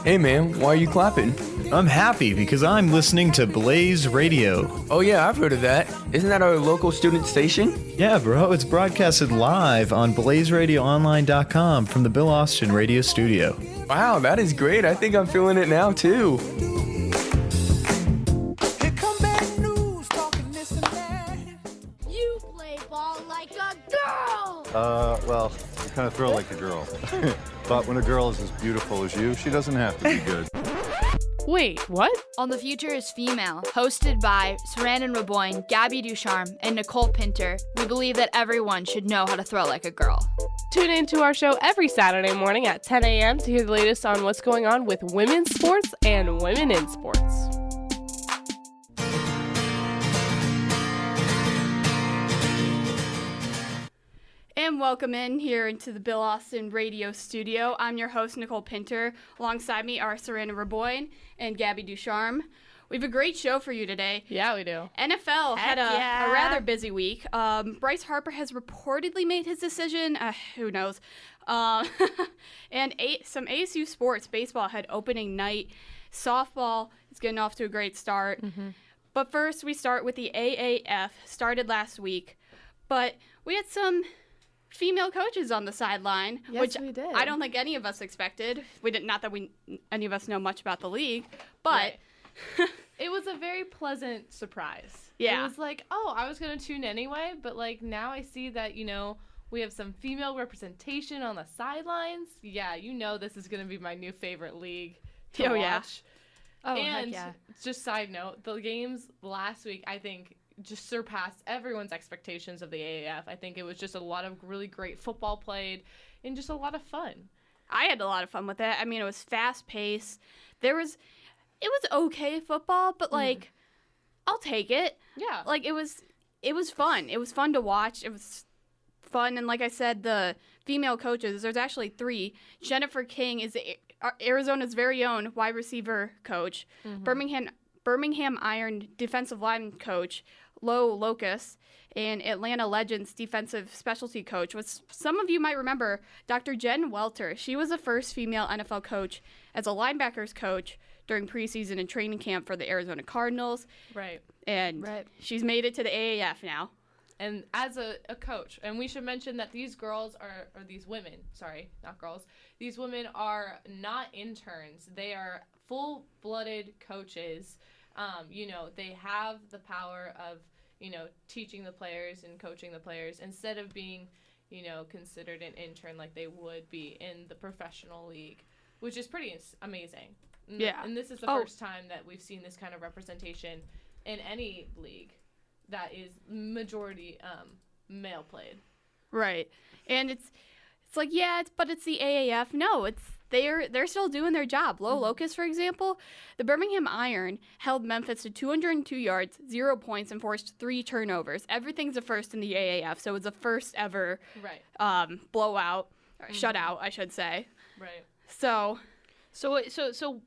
Hey man, why are you clapping? I'm happy because I'm listening to Blaze Radio. Oh yeah, I've heard of that. Isn't that our local student station? Yeah, bro, it's broadcasted live on blazeradioonline.com from the Bill Austin Radio Studio. Wow, that is great. I think I'm feeling it now too. You play ball like a girl! Well, you kind of throw like a girl. But when a girl is as beautiful as you, she doesn't have to be good. Wait, what? On The Future is Female, hosted by Sarandon Raboin, Gabrielle Ducharme, and Nicole Pinter, we believe that everyone should know how to throw like a girl. Tune in to our show every Saturday morning at 10 a.m. to hear the latest on what's going on with women's sports and women in sports. And welcome in here into the Bill Austin Radio Studio. I'm your host, Nicole Pinter. Alongside me are Sarandon Raboin and Gabrielle Ducharme. We have a great show for you today. Yeah, we do. NFL had a rather busy week. Bryce Harper has reportedly made his decision. Who knows? And some ASU sports. Baseball had opening night. Softball is getting off to a great start. Mm-hmm. But first, we start with the AAF. Started last week. But we had some female coaches on the sideline, which we did. I don't think any of us expected. We didn't, not that any of us know much about the league, but right. It was a very pleasant surprise. Yeah. It was like, oh, I was going to tune anyway, but like now I see that, we have some female representation on the sidelines. Yeah, this is going to be my new favorite league to watch. Yeah. Oh, and heck yeah. Just side note, the games last week, I think, just surpassed everyone's expectations of the AAF. I think it was just a lot of really great football played and just a lot of fun. I had a lot of fun with it. I mean, it was fast paced. It was okay football, but like, I'll take it. Yeah. Like it was fun. It was fun to watch. It was fun. And like I said, the female coaches, there's actually 3. Jennifer King is Arizona's very own wide receiver coach. Mm-hmm. Birmingham Iron defensive line coach, Lo Locust, and Atlanta Legends defensive specialty coach. Some of you might remember Dr. Jen Welter. She was the first female NFL coach as a linebackers coach during preseason and training camp for the Arizona Cardinals. Right. And she's made it to the AAF now. And as a coach, and we should mention that these girls or these women, sorry, not girls, these women are not interns. They are full-blooded coaches. They have the power of, teaching the players and coaching the players instead of being, considered an intern like they would be in the professional league, which is pretty amazing. Yeah. And this is the first time that we've seen this kind of representation in any league that is majority male played. Right. And it's like, but it's the AAF. No, they're still doing their job. Lo Locust, for example, the Birmingham Iron held Memphis to 202 yards, 0 points, and forced 3 turnovers. Everything's a first in the AAF, so it's a first ever blowout, or shutout, I should say. Right. So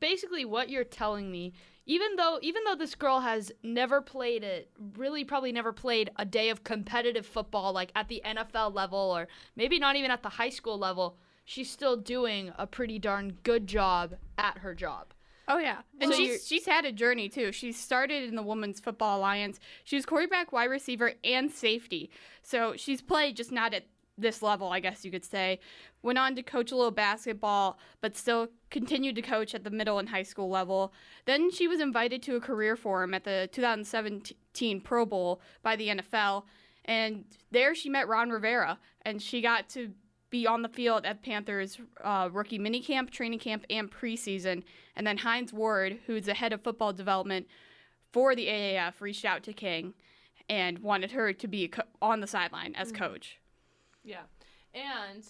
basically what you're telling me, even though this girl has probably never played a day of competitive football like at the NFL level or maybe not even at the high school level, she's still doing a pretty darn good job at her job. Oh, yeah. And she's had a journey, too. She started in the Women's Football Alliance. She was quarterback, wide receiver, and safety. So she's played just not at this level, I guess you could say. Went on to coach a little basketball, but still continued to coach at the middle and high school level. Then she was invited to a career forum at the 2017 Pro Bowl by the NFL. And there she met Ron Rivera, and she got to be on the field at Panthers rookie minicamp, training camp, and preseason. And then Hines Ward, who's the head of football development for the AAF, reached out to King and wanted her to be on the sideline as coach. Yeah. And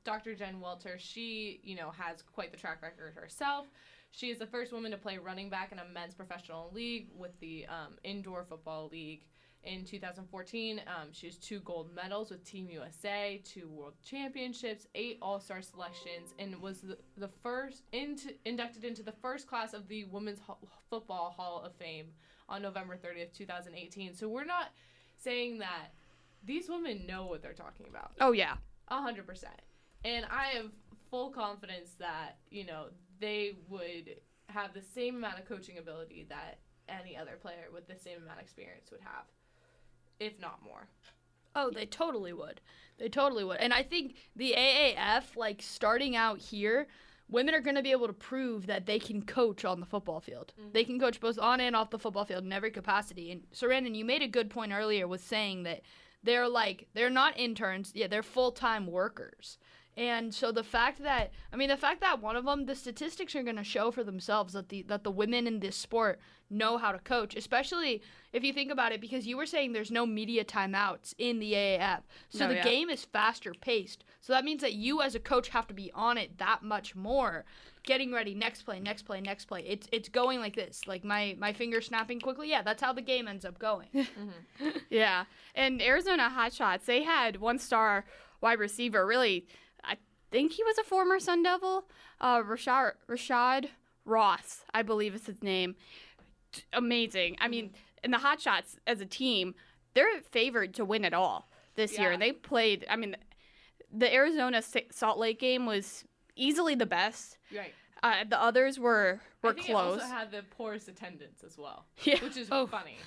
Dr. Jen Welter, she, has quite the track record herself. She is the first woman to play running back in a men's professional league with the Indoor Football League. In 2014, she has 2 gold medals with Team USA, 2 World Championships, 8 All-Star selections, and was the first inducted into the first class of the Women's Football Hall of Fame on November 30th, 2018. So we're not saying that these women know what they're talking about. Oh, yeah. 100%. And I have full confidence that, they would have the same amount of coaching ability that any other player with the same amount of experience would have, if not more. Oh, they totally would. They totally would. And I think the AAF, like, starting out here, women are going to be able to prove that they can coach on the football field. Mm-hmm. They can coach both on and off the football field in every capacity. And Sarandon, you made a good point earlier with saying that they're not interns. Yeah, they're full-time workers. And so the fact that one of them, the statistics are going to show for themselves that the women in this sport know how to coach, especially if you think about it, because you were saying there's no media timeouts in the AAF. So the game is faster paced. So that means that you as a coach have to be on it that much more, getting ready, next play. It's going like this, like my finger snapping quickly. Yeah, that's how the game ends up going. Mm-hmm. Yeah. And Arizona Hotshots, they had one-star wide receiver, really, I think he was a former Sun Devil, Rashad Ross, I believe is his name. Amazing. I mean, and the Hotshots as a team, they're favored to win it all this year. And they played, I mean, the Arizona Salt Lake game was easily the best. Right. The others were I think close. It also had the poorest attendance as well, which is funny.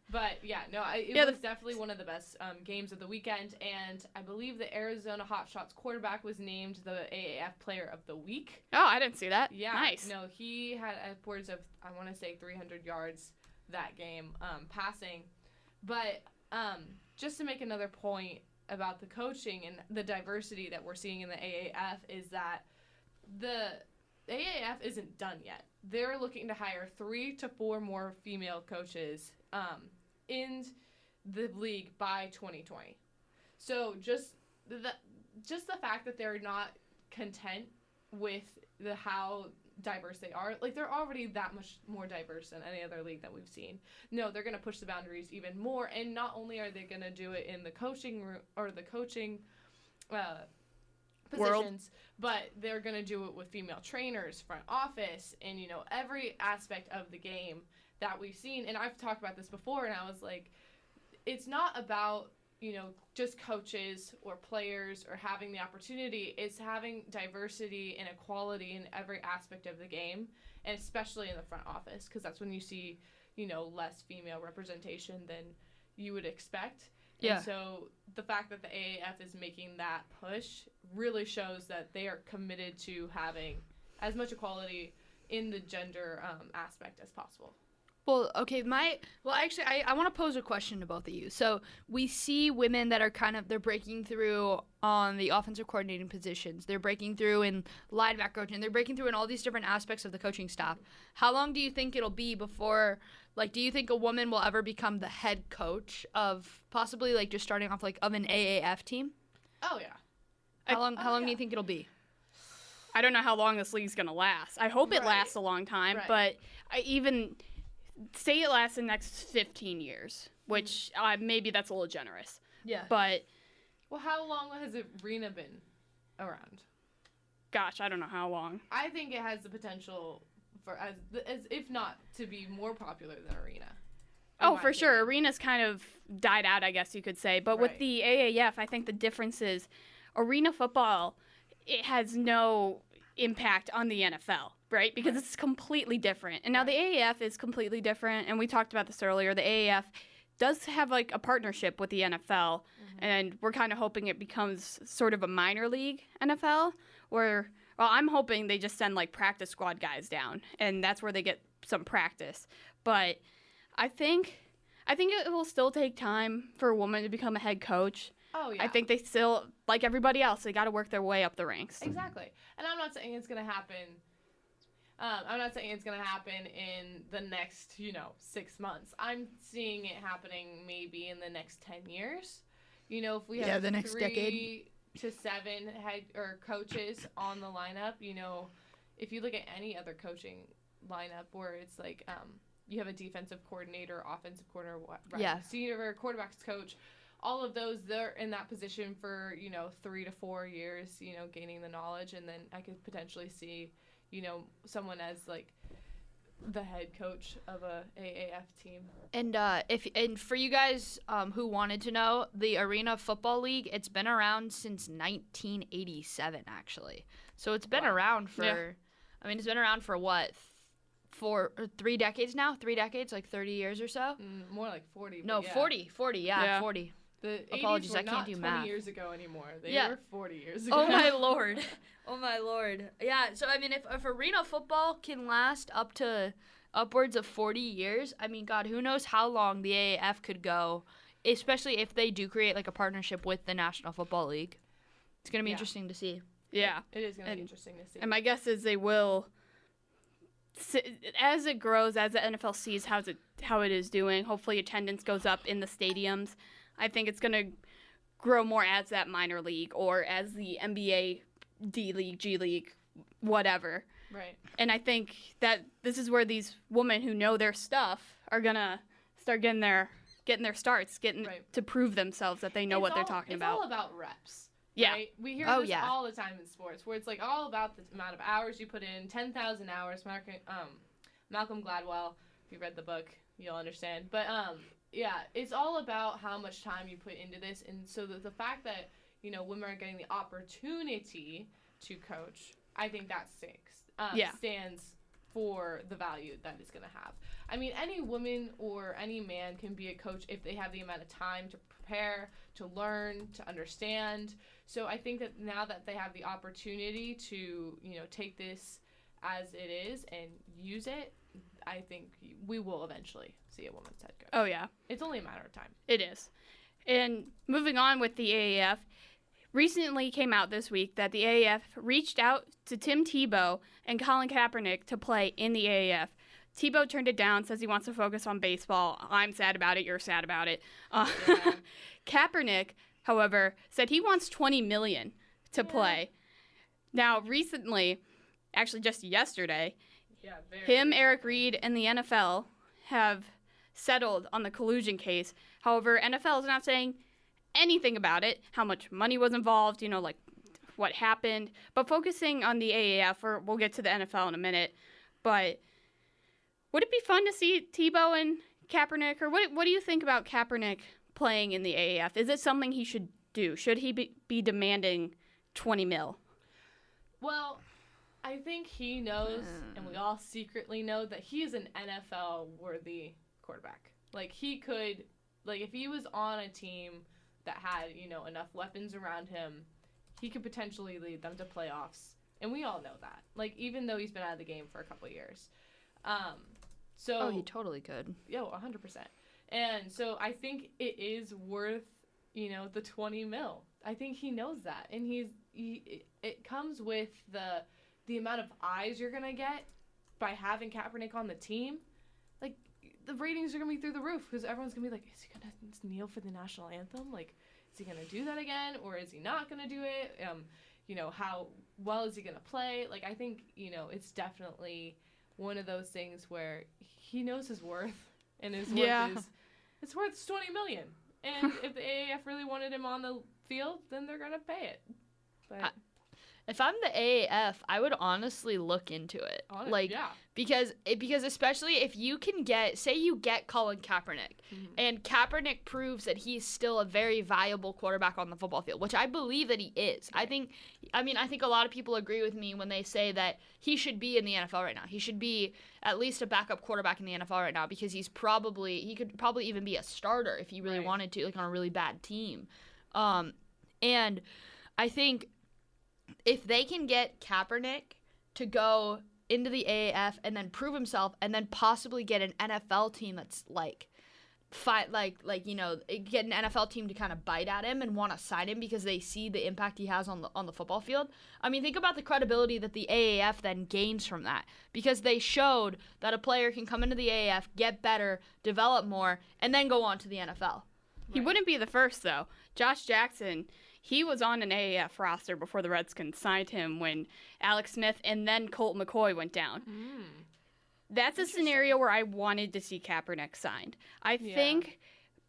But it was definitely one of the best games of the weekend, and I believe the Arizona Hotshots quarterback was named the AAF Player of the Week. Oh, I didn't see that. Yeah, nice. No, he had upwards of, I want to say, 300 yards that game passing. But just to make another point about the coaching and the diversity that we're seeing in the AAF is that the AAF isn't done yet. They're looking to hire 3 to 4 more female coaches in the league by 2020. So just the fact that they're not content with how diverse they are, like they're already that much more diverse than any other league that we've seen. No, they're going to push the boundaries even more, and not only are they going to do it in the coaching or the coaching positions, but they're going to do it with female trainers, front office, and every aspect of the game that we've seen. And I've talked about this before, and I was like, it's not about just coaches or players or having the opportunity. It's having diversity and equality in every aspect of the game, and especially in the front office, because that's when you see less female representation than you would expect. Yeah. And so the fact that the AAF is making that push really shows that they are committed to having as much equality in the gender aspect as possible. Well, okay, I want to pose a question to both of you. So we see women that are they're breaking through on the offensive coordinating positions. They're breaking through in linebacker coaching. They're breaking through in all these different aspects of the coaching staff. How long do you think it'll be before, do you think a woman will ever become the head coach of possibly, just starting off, of an AAF team? Oh, yeah. How long do you think it'll be? I don't know how long this league's going to last. I hope it lasts a long time, but say it lasts the next 15 years, which maybe that's a little generous. Yeah. But well, how long has Arena been around? Gosh, I don't know how long. I think it has the potential for as if not to be more popular than Arena. Oh, for sure. Arena's kind of died out, I guess you could say. But with the AAF, I think the difference is Arena football, it has no impact on the NFL, right? Because it's completely different. And now the AAF is completely different, and we talked about this earlier. The AAF does have a partnership with the NFL, and we're kind of hoping it becomes sort of a minor league NFL, where I'm hoping they just send practice squad guys down, and that's where they get some practice. But I think it will still take time for a woman to become a head coach. Oh, yeah. I think they still, like everybody else, they got to work their way up the ranks. Exactly. And I'm not saying it's going to happen. I'm not saying it's going to happen in the next, 6 months. I'm seeing it happening maybe in the next 10 years. If we have the next 3 decade to 7 head or coaches on the lineup, if you look at any other coaching lineup where it's you have a defensive coordinator, offensive coordinator, senior quarterbacks coach, all of those, they're in that position for, 3 to 4 years, gaining the knowledge. And then I could potentially see, someone as the head coach of a AAF team. And for you guys who wanted to know, the Arena Football League, it's been around since 1987, actually. So it's been around for I mean, it's been around for what? 3 decades now? 3 decades, like 30 years or so? More like 40. No, yeah. 40, Yeah. 40. The 80s Apologies, were I can't not do 20 math. years ago anymore. They Yeah. were 40 years ago. Oh my lord. Oh my lord. Yeah, so I mean if arena football can last up to upwards of 40 years, I mean god, who knows how long the AAF could go, especially if they do create like a partnership with the National Football League. It's going to be interesting to see. Yeah. It is going to be interesting to see. And my guess is they will, as it grows, as the NFL sees how it is doing, hopefully attendance goes up in the stadiums. I think it's going to grow more as that minor league or as the NBA, D League, G League, whatever. Right. And I think that this is where these women who know their stuff are going to start getting their starts, to prove themselves that they know what they're talking about. It's all about reps. Yeah. Right? We hear Oh, this yeah. all the time in sports, where it's like all about the amount of hours you put in, 10,000 hours. Malcolm Gladwell, if you read the book, you'll understand. But yeah, it's all about how much time you put into this, and so the fact that women are getting the opportunity to coach, I think that stands for the value that it's going to have. I mean, any woman or any man can be a coach if they have the amount of time to prepare, to learn, to understand. So I think that now that they have the opportunity to, take this as it is and use it, I think we will eventually see a woman's head coach. Oh, yeah. It's only a matter of time. It is. And moving on with the AAF, recently came out this week that the AAF reached out to Tim Tebow and Colin Kaepernick to play in the AAF. Tebow turned it down, says he wants to focus on baseball. I'm sad about it. You're sad about it. Kaepernick, however, said he wants $20 million to play. Now, recently, actually just yesterday, Eric Reed, and the NFL have settled on the collusion case. However, NFL is not saying anything about it, how much money was involved, like what happened, but focusing on the AAF, or we'll get to the NFL in a minute. But would it be fun to see Tebow and Kaepernick, or what do you think about Kaepernick playing in the AAF? Is it something he should do? Should he be demanding $20 million? Well, I think he knows, and we all secretly know, that he is an NFL-worthy quarterback. Like, he could, if he was on a team that had, enough weapons around him, he could potentially lead them to playoffs. And we all know that. Even though he's been out of the game for a couple of years. Oh, he totally could. Yeah, 100%. And so I think it is worth, the $20 million. I think he knows that. And it comes with the amount of eyes you're going to get by having Kaepernick on the team. The ratings are going to be through the roof because everyone's going to be like, is he going to kneel for the national anthem? Is he going to do that again, or is he not going to do it? How well is he going to play? I think, it's definitely one of those things where he knows his worth, and his worth is, it's worth $20 million. And if the AAF really wanted him on the field, then they're going to pay it. But if I'm the AAF, I would honestly look into it. Because especially if you can say you get Colin Kaepernick, and Kaepernick proves that he's still a very viable quarterback on the football field, which I believe that he is. Right. I think a lot of people agree with me when they say that he should be in the NFL right now. He should be at least a backup quarterback in the NFL right now because he could probably even be a starter if he really wanted to, on a really bad team. And I think if they can get Kaepernick to go into the AAF and then prove himself and then possibly get an NFL team that's get an NFL team to kind of bite at him and want to sign him because they see the impact he has on the football field. I mean, think about the credibility that the AAF then gains from that because they showed that a player can come into the AAF, get better, develop more, and then go on to the NFL. He wouldn't be the first, though. Josh Jackson, he was on an AAF roster before the Redskins signed him when Alex Smith and then Colt McCoy went down. That's a scenario where I wanted to see Kaepernick signed. I think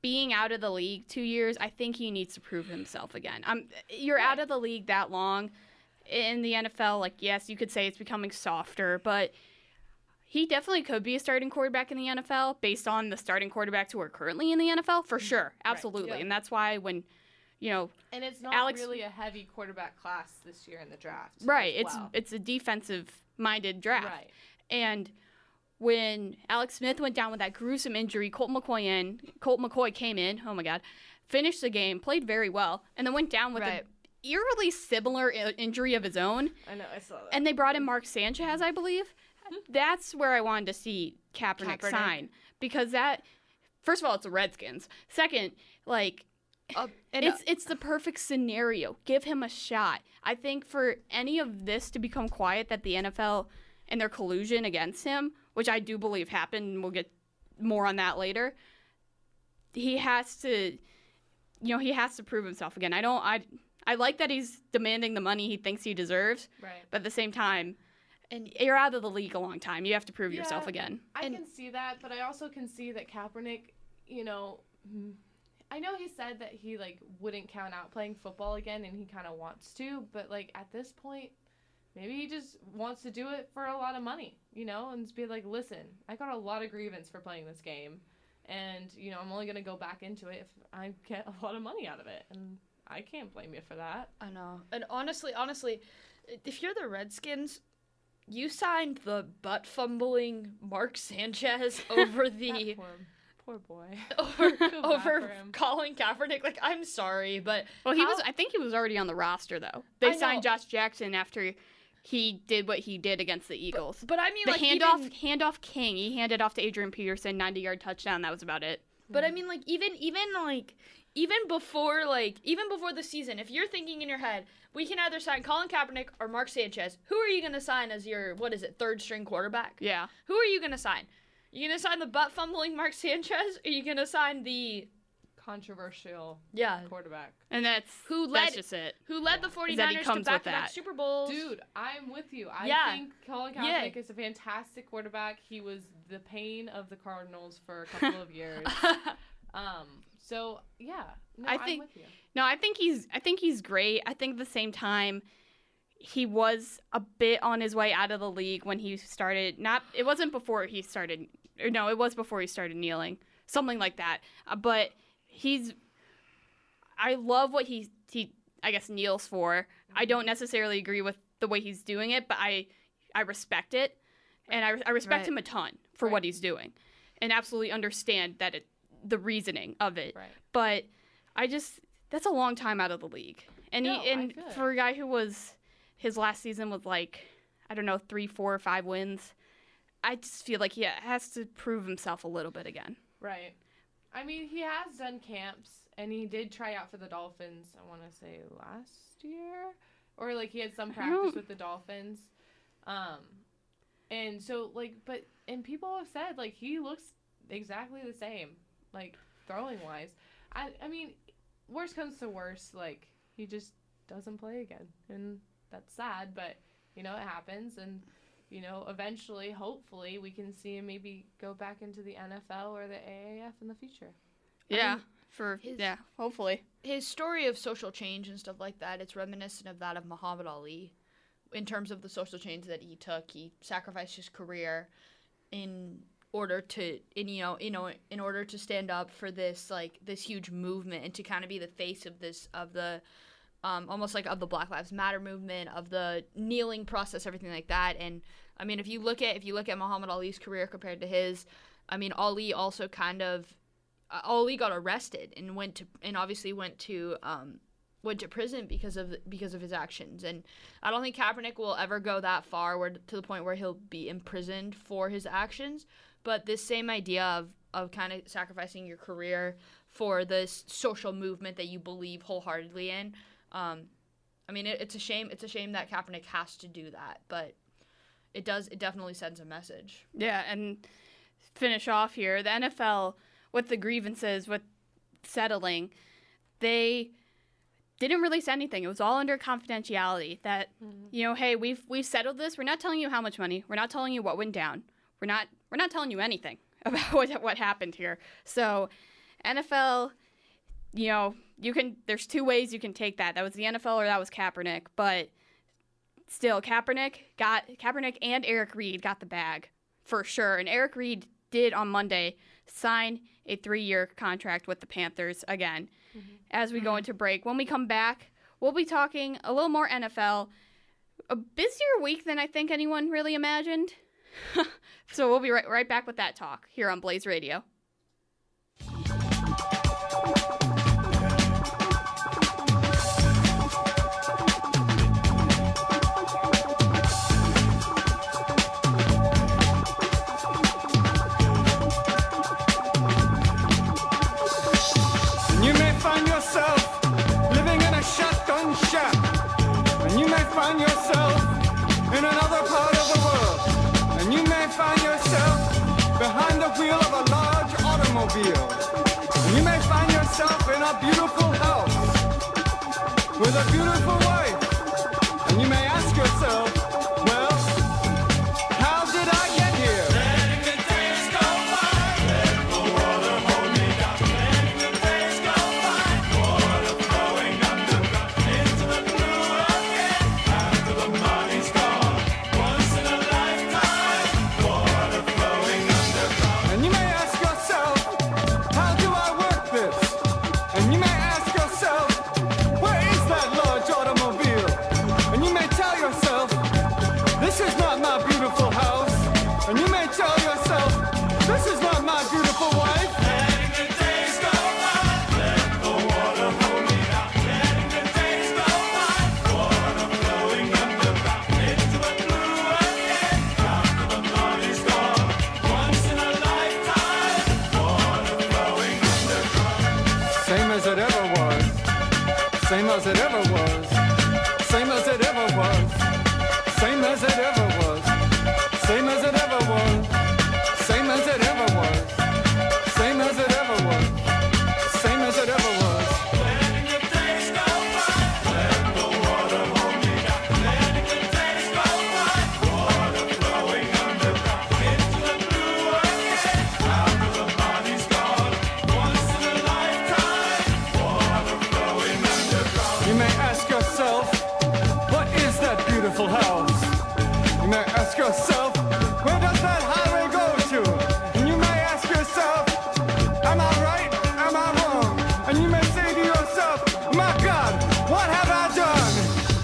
being out of the league 2 years, I think he needs to prove himself again. You're out of the league that long in the NFL. Yes, you could say it's becoming softer, but he definitely could be a starting quarterback in the NFL based on the starting quarterbacks who are currently in the NFL, for sure. Absolutely. Right. Yeah. And that's why when, and it's not really a heavy quarterback class this year in the draft. Right. It's a defensive minded draft. Right. And when Alex Smith went down with that gruesome injury, Colt McCoy came in, oh my God, finished the game, played very well, and then went down with an eerily similar injury of his own. I know, I saw that. And they brought in Mark Sanchez, I believe. That's where I wanted to see Kaepernick sign. Because that, first of all, it's the Redskins. Second, like, it's the perfect scenario. Give him a shot. I think for any of this to become quiet, that the NFL and their collusion against him, which I do believe happened, and we'll get more on that later, he has to prove himself again. I like that he's demanding the money he thinks he deserves, Right. but at the same time, and you're out of the league a long time. You have to prove yourself again. I can see that, but I also can see that Kaepernick, I know he said that he, like, wouldn't count out playing football again, and he kind of wants to, but, like, at this point, maybe he just wants to do it for a lot of money, and just be like, listen, I got a lot of grievance for playing this game, and, I'm only going to go back into it if I get a lot of money out of it, and I can't blame you for that. I know. And honestly, if you're the Redskins, you signed the butt-fumbling Mark Sanchez over the... Poor boy. over Colin Kaepernick. Like, I'm sorry, but... Well, I think he was already on the roster, though. They signed Josh Jackson after he did what he did against the Eagles. But I mean, the like, handoff king. He handed off to Adrian Peterson, 90-yard touchdown. That was about it. But I mean, like, even before the season, if you're thinking in your head, we can either sign Colin Kaepernick or Mark Sanchez, who are you going to sign as your, third string quarterback? Yeah. Who are you going to sign? You going to sign the butt-fumbling Mark Sanchez, or are you going to sign the controversial quarterback? And that's just it. Who led the 49ers to back-to-back Super Bowls. Dude, I'm with you. I think Colin Kaepernick is a fantastic quarterback. He was the pain of the Cardinals for a couple of years. So, yeah. No, I'm with you. No, I think he's great. I think at the same time, he was a bit on his way out of the league when he started. It wasn't before he started. No, it was before he started kneeling, something like that. But I love what he I guess kneels for. I don't necessarily agree with the way he's doing it, but I respect it, and I respect him a ton for what he's doing, and absolutely understand that the reasoning of it. Right. But that's a long time out of the league, and for a guy who was. His last season was 3, 4, 5 wins. I just feel like he has to prove himself a little bit again. Right. I mean, he has done camps, and he did try out for the Dolphins, I want to say last year. Or, he had some practice with the Dolphins. And so, and people have said, he looks exactly the same, throwing-wise. I mean, worst comes to worst, he just doesn't play again. And that's sad, but, it happens. And, eventually, hopefully, we can see him maybe go back into the NFL or the AAF in the future. Yeah, hopefully. His story of social change and stuff like that, it's reminiscent of that of Muhammad Ali. In terms of the social change that he took, he sacrificed his career in order to stand up for this this huge movement and to kind of be the face of the almost of the Black Lives Matter movement, of the kneeling process, everything like that. And I mean, if you look at Muhammad Ali's career compared to his, I mean, Ali also Ali got arrested and obviously went to prison because of his actions. And I don't think Kaepernick will ever go that far to the point where he'll be imprisoned for his actions. But this same idea of kind of sacrificing your career for this social movement that you believe wholeheartedly in. I mean, it's a shame. It's a shame that Kaepernick has to do that, but it definitely sends a message. Yeah, and finish off here, the NFL with the grievances, with settling, they didn't release anything. It was all under confidentiality. That hey, we've settled this. We're not telling you how much money. We're not telling you what went down. We're not telling you anything about what happened here. So, NFL. There's two ways you can take that. That was the NFL or that was Kaepernick. But still, Kaepernick and Eric Reid got the bag for sure. And Eric Reid did on Monday sign a 3-year contract with the Panthers again. As we go into break. When we come back, we'll be talking a little more NFL. a busier week than I think anyone really imagined. So we'll be right back with that talk here on Blaze Radio. You may find yourself living in a shotgun shack, and you may find yourself in another part of the world, and you may find yourself behind the wheel of a large automobile, and you may find yourself in a beautiful house with a beautiful wife, and you may ask yourself, well, how did I get here? Letting the days go by, let the water hold me down. Letting the days go by, water flowing underground into the blue again. After the money's gone, once in a lifetime, water flowing underground. And you may ask yourself, how do I work this? And you may ask yourself, where is that large automobile? And you may tell yourself, this is not my beautiful house. And you may tell yourself, this is not my beautiful wife. Letting the days go by, let the water hold me down. Letting the days go by, water flowing underground into the blue again. After the money's gone, once in a lifetime, water flowing underground. Same as it ever was, same as it ever was, same as it ever was, same as it ever was, same as it ever was, same as it ever was, same as it ever was, same as it ever was. Letting the days go by, let the water hold me down. Letting the days go by, water flowing underground into the blue again. After the money's gone, once in a lifetime, water flowing underground. You may ask yourself, what is that beautiful house? You may ask yourself, where does that highway go to? And you may ask yourself, am I right? Am I wrong? And you may say to yourself, my God, what have I done?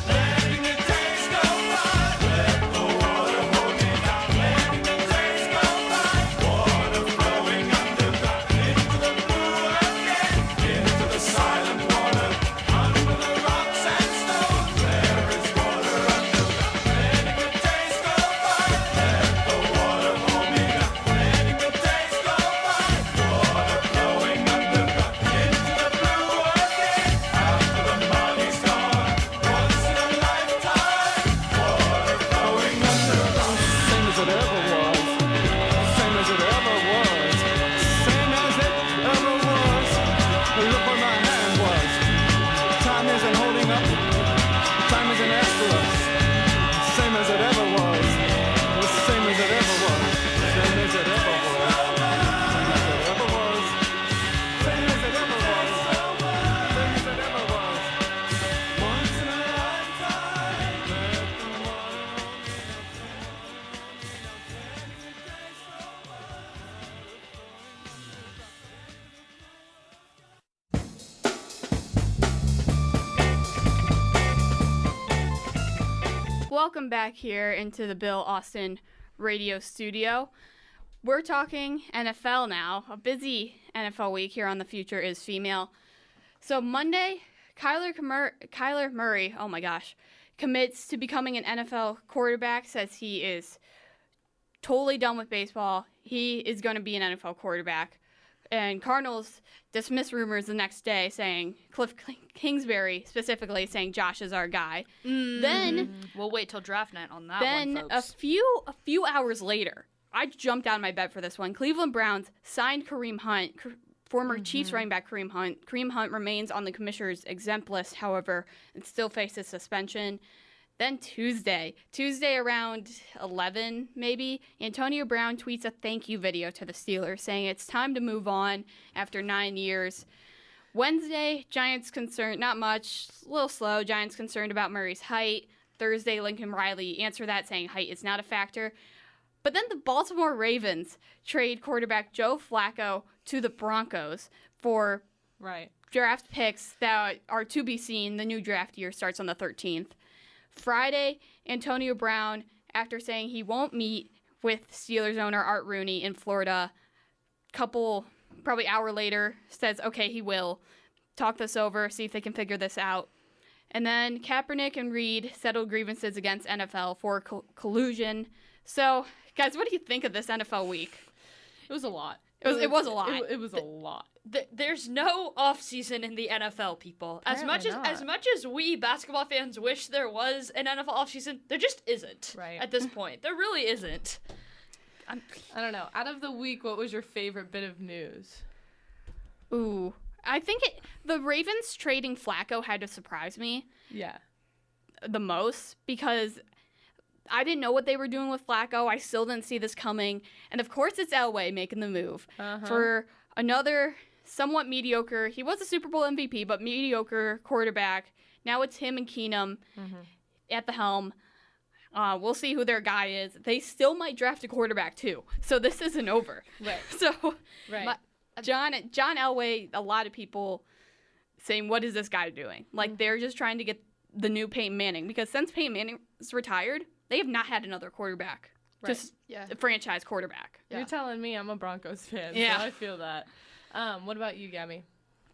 Letting the days go by, let the water hold me down. Letting the days go by, water flowing underground into the blue again, into the silent water, under the rocks and stones. There is water underground. Letting the days go by, let the water hold me down. Letting the days go by, water flowing underground into the blue again. After the money's gone, once in a lifetime, water flowing underground. Same as it ever was, same as it ever was, same as it ever was. Look where my hand was. Time isn't holding up, time isn't after us. Same as it ever was, same as it ever was, same as it ever was, same as it ever was, same as it ever was, once in a lifetime. Let the water hold me Welcome back here into the Bill Austin radio studio. We're talking NFL now. A busy NFL week here on The Future is Female. So Monday, Kyler Murray, oh my gosh, commits to becoming an NFL quarterback, says he is totally done with baseball. He is going to be an NFL quarterback. And Cardinals dismiss rumors the next day saying, Cliff Kingsbury specifically saying Josh is our guy. Then We'll wait till draft night on that then one, a folks. few hours later, I jumped out of my bed for this one. Cleveland Browns signed Kareem Hunt, former Chiefs running back Kareem Hunt. Kareem Hunt remains on the commissioner's exempt list, however, and still faces suspension. Then Tuesday around 11 maybe, Antonio Brown tweets a thank you video to the Steelers saying it's time to move on after 9 years. Wednesday, Giants concerned, not much, a little slow. Giants concerned about Murray's height. Thursday, Lincoln Riley answered that saying height is not a factor. But then the Baltimore Ravens trade quarterback Joe Flacco to the Broncos for Right. draft picks that are to be seen. The new draft year starts on the 13th. Friday, Antonio Brown, after saying he won't meet with Steelers owner Art Rooney in Florida, probably hour later, says, okay, he will. Talk this over, see if they can figure this out. And then Kaepernick and Reed settled grievances against NFL for collusion. So, guys, what do you think of this NFL week? It was a lot. It was a lot. It was a lot. There's no off season in the NFL, people. As much as we basketball fans wish there was an NFL off season, there just isn't. Right. At this point, there really isn't. I don't know. Out of the week, what was your favorite bit of news? Ooh, I think the Ravens trading Flacco had to surprise me. Yeah. The most, because I didn't know what they were doing with Flacco. I still didn't see this coming. And of course it's Elway making the move for another somewhat mediocre, he was a Super Bowl MVP, but mediocre quarterback. Now it's him and Keenum at the helm. We'll see who their guy is. They still might draft a quarterback too. So this isn't over. Right. So Right. John Elway, a lot of people saying, what is this guy doing? Like they're just trying to get the new Peyton Manning, because since Peyton Manning's retired, they have not had another quarterback. Right. Just a franchise quarterback. Yeah. You're telling me I'm a Broncos fan, Yeah. so I feel that. What about you, Gabby?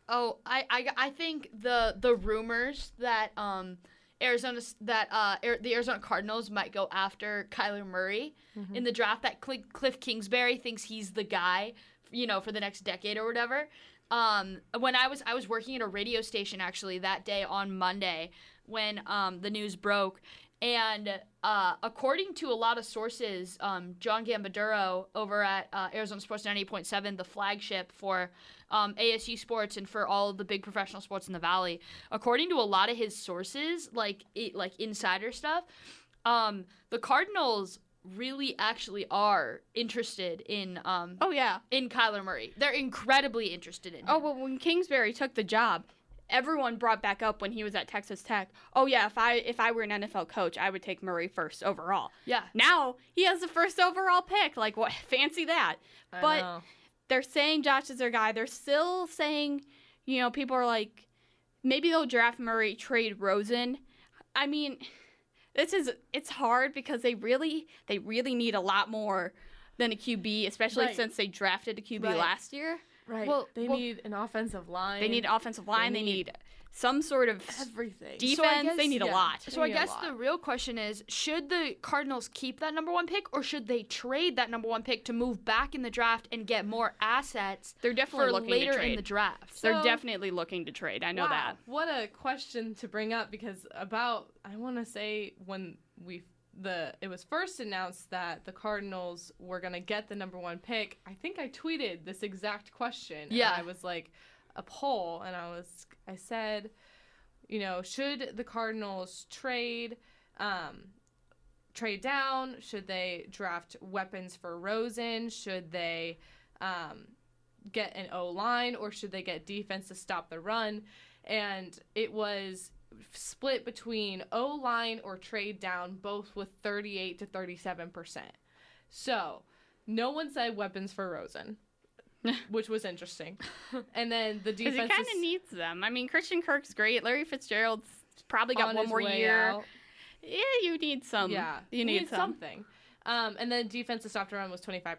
Oh, I think the rumors that the Arizona Cardinals might go after Kyler Murray in the draft, that Cliff Kingsbury thinks he's the guy, for the next decade or whatever. When I was working at a radio station actually that day on Monday when the news broke, and according to a lot of sources, John Gambaduro over at Arizona Sports 98.7, the flagship for ASU sports and for all of the big professional sports in the Valley, according to a lot of his sources, like insider stuff, the Cardinals really actually are interested in in Kyler Murray. They're incredibly interested in him. Oh, well, when Kingsbury took the job, everyone brought back up when he was at Texas Tech, oh yeah, if I were an NFL coach, I would take Murray first overall. Yeah. Now he has the first overall pick. Like, what? Fancy that. I know. They're saying Josh is their guy. They're still saying, people are like, maybe they'll draft Murray, trade Rosen. I mean, it's hard because they really need a lot more than a QB, especially since they drafted a QB last year. Right. They need an offensive line. They need an offensive line. They need some sort of everything. Defense. They need a lot. So I guess the real question is, should the Cardinals keep that number one pick, or should they trade that number one pick to move back in the draft and get more assets? They're definitely for looking later to trade in the draft. They're definitely looking to trade. I know that. What a question to bring up, because I want to say when it was first announced that the Cardinals were going to get the number one pick, I think I tweeted this exact question. Yeah. And I was like, a poll, and I said, should the Cardinals trade down? Should they draft weapons for Rosen? Should they get an O-line, or should they get defense to stop the run? And it was split between O-line or trade down, both with 38 to 37%. So no one said weapons for Rosen, which was interesting. And then the defense, because he kind of needs them. I mean, Christian Kirk's great. Larry Fitzgerald's probably got one more year. Out. Yeah, you need some. Yeah, you need something. And then defense to stop the run was 25%.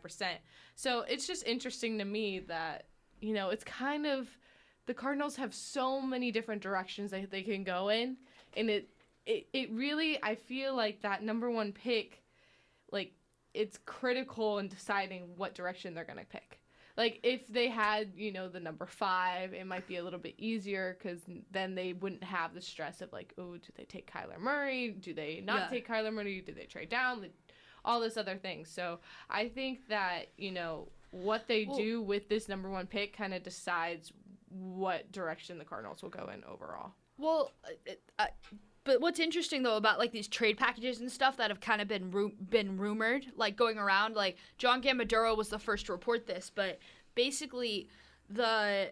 So it's just interesting to me that it's kind of, the Cardinals have so many different directions that they can go in, and it really, I feel like that number one pick, like, it's critical in deciding what direction they're going to pick. Like, if they had, the number 5, it might be a little bit easier, because then they wouldn't have the stress of, like, oh, do they take Kyler Murray? Do they not take Kyler Murray? Do they trade down? All this other things. So I think that, what they do with this number one pick kind of decides what direction the Cardinals will go in overall. Well, but what's interesting though about like these trade packages and stuff that have kind of been rumored, like going around, like John Gambaduro was the first to report this, but basically the